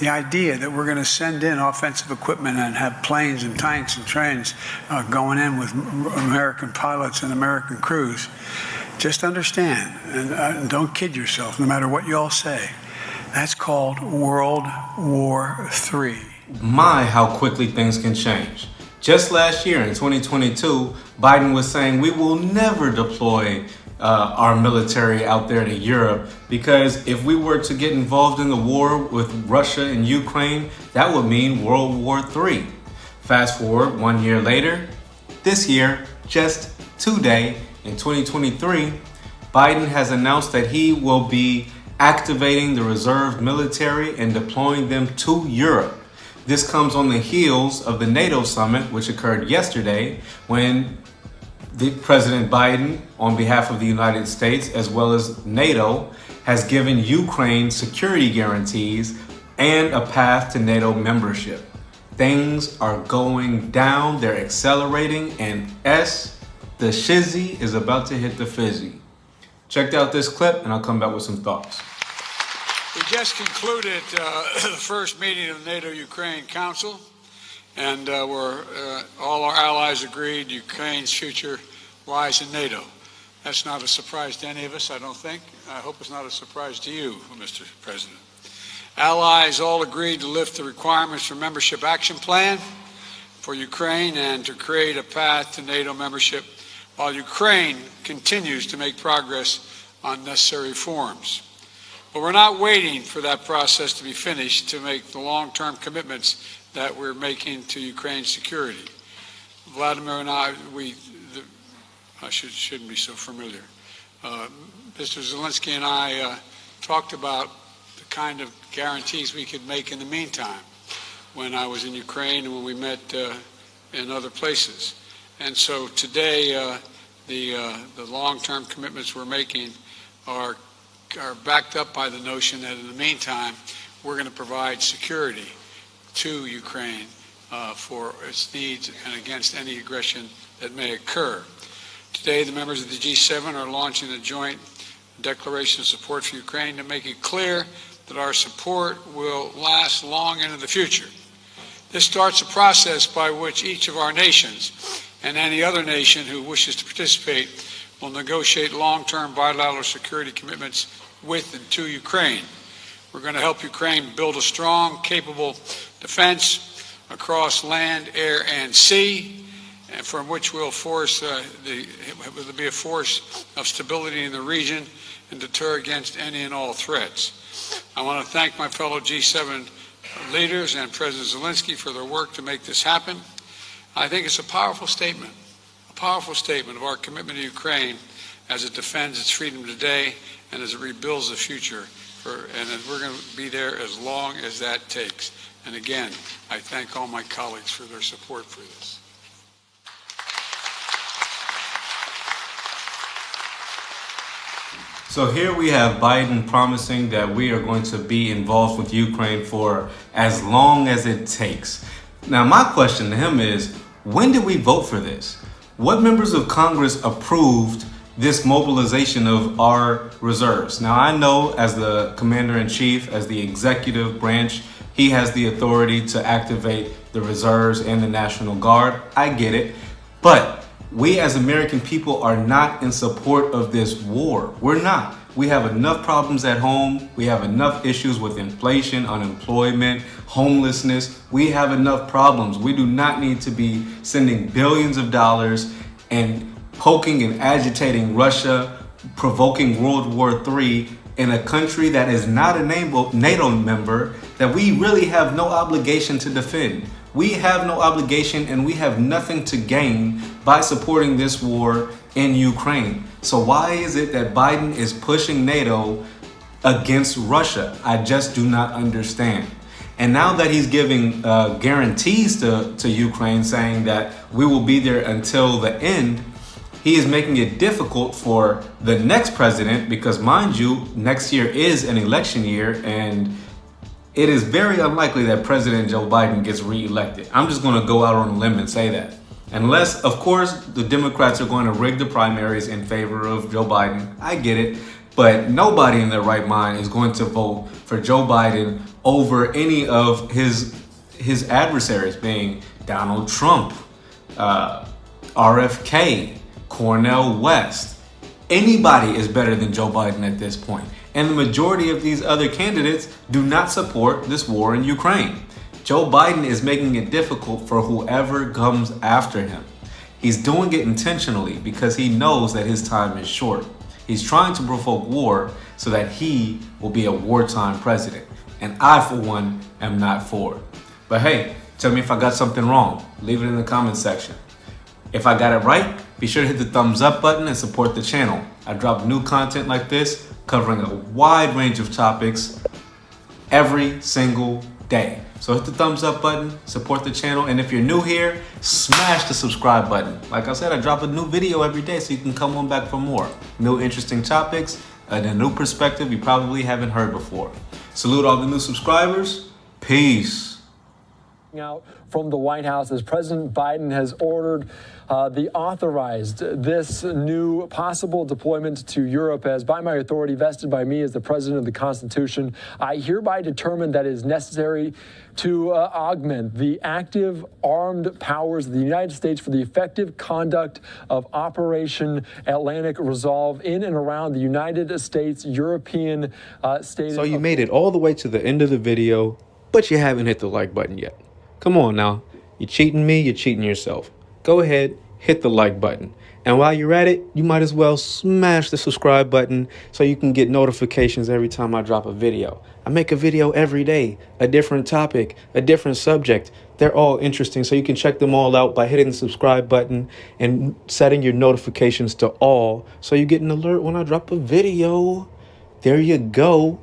The idea that we're going to send in offensive equipment and have planes and tanks and trains going in with American pilots and American crews, just understand, and don't kid yourself, no matter what you all say, that's called World War III. My, how quickly things can change. Just last year in 2022, Biden was saying we will never deploy our military out there to Europe because if we were to get involved in the war with Russia and Ukraine, that would mean World War III. Fast forward 1 year later, this year, just today in 2023, Biden has announced that he will be activating the reserve military and deploying them to Europe. This comes on the heels of the NATO summit, which occurred yesterday, when President Biden, on behalf of the United States, as well as NATO, has given Ukraine security guarantees and a path to NATO membership. Things are going down, they're accelerating, and the shizzy is about to hit the fizzy. Check out this clip, and I'll come back with some thoughts. We just concluded the first meeting of the NATO-Ukraine Council, and all our allies agreed Ukraine's future lies in NATO. That's not a surprise to any of us, I don't think. I hope it's not a surprise to you, Mr. President. Allies all agreed to lift the requirements for membership action plan for Ukraine and to create a path to NATO membership while Ukraine continues to make progress on necessary reforms. But we're not waiting for that process to be finished to make the long-term commitments that we're making to Ukraine's security. Vladimir and I shouldn't be so familiar. Mr. Zelensky and I talked about the kind of guarantees we could make in the meantime when I was in Ukraine and when we met in other places. And so today, the long-term commitments we're making are backed up by the notion that in the meantime, we're going to provide security to Ukraine for its needs and against any aggression that may occur. Today, the members of the G7 are launching a joint declaration of support for Ukraine to make it clear that our support will last long into the future. This starts a process by which each of our nations and any other nation who wishes to participate will negotiate long-term bilateral security commitments with and to Ukraine. We're going to help Ukraine build a strong, capable defense across land, air, and sea, and from which will be a force of stability in the region and deter against any and all threats. I want to thank my fellow G7 leaders and President Zelensky for their work to make this happen. I think it's a powerful statement of our commitment to Ukraine as it defends its freedom today and as it rebuilds the future. And we're going to be there as long as that takes. And again, I thank all my colleagues for their support for this. So here we have Biden promising that we are going to be involved with Ukraine for as long as it takes. Now, my question to him is, when did we vote for this? What members of Congress approved this mobilization of our reserves? Now, I know as the commander-in-chief, as the executive branch, he has the authority to activate the reserves and the National Guard. I get it. But we as American people are not in support of this war. We're not. We have enough problems at home. We have enough issues with inflation, unemployment, homelessness. We have enough problems. We do not need to be sending billions of dollars and poking and agitating Russia, provoking World War III in a country that is not a NATO member that we really have no obligation to defend. We have no obligation and we have nothing to gain by supporting this war in Ukraine. So why is it that Biden is pushing NATO against Russia? I just do not understand. And now that he's giving guarantees to Ukraine, saying that we will be there until the end, he is making it difficult for the next president, because mind you, next year is an election year and it is very unlikely that President Joe Biden gets reelected. I'm just going to go out on a limb and say that. Unless, of course, the Democrats are going to rig the primaries in favor of Joe Biden. I get it. But nobody in their right mind is going to vote for Joe Biden over any of his adversaries, being Donald Trump, RFK, Cornel West. Anybody is better than Joe Biden at this point. And the majority of these other candidates do not support this war in Ukraine. Joe Biden is making it difficult for whoever comes after him. He's doing it intentionally because he knows that his time is short. He's trying to provoke war so that he will be a wartime president. And I, for one, am not for it. But hey, tell me if I got something wrong. Leave it in the comment section. If I got it right, be sure to hit the thumbs up button and support the channel. I drop new content like this, covering a wide range of topics every single day. So hit the thumbs up button, support the channel, and if you're new here, smash the subscribe button. Like I said, I drop a new video every day so you can come on back for more. New interesting topics and a new perspective you probably haven't heard before. Salute all the new subscribers. Peace. Out from the White House as President Biden has ordered authorized this new possible deployment to Europe as by my authority vested by me as the President of the Constitution, I hereby determine that it is necessary to augment the active armed powers of the United States for the effective conduct of Operation Atlantic Resolve in and around the United States, European states. So you made it all the way to the end of the video, but you haven't hit the like button yet. Come on now. You're cheating me, you're cheating yourself. Go ahead, hit the like button. And while you're at it, you might as well smash the subscribe button so you can get notifications every time I drop a video. I make a video every day, a different topic, a different subject. They're all interesting, so you can check them all out by hitting the subscribe button and setting your notifications to all so you get an alert when I drop a video. There you go.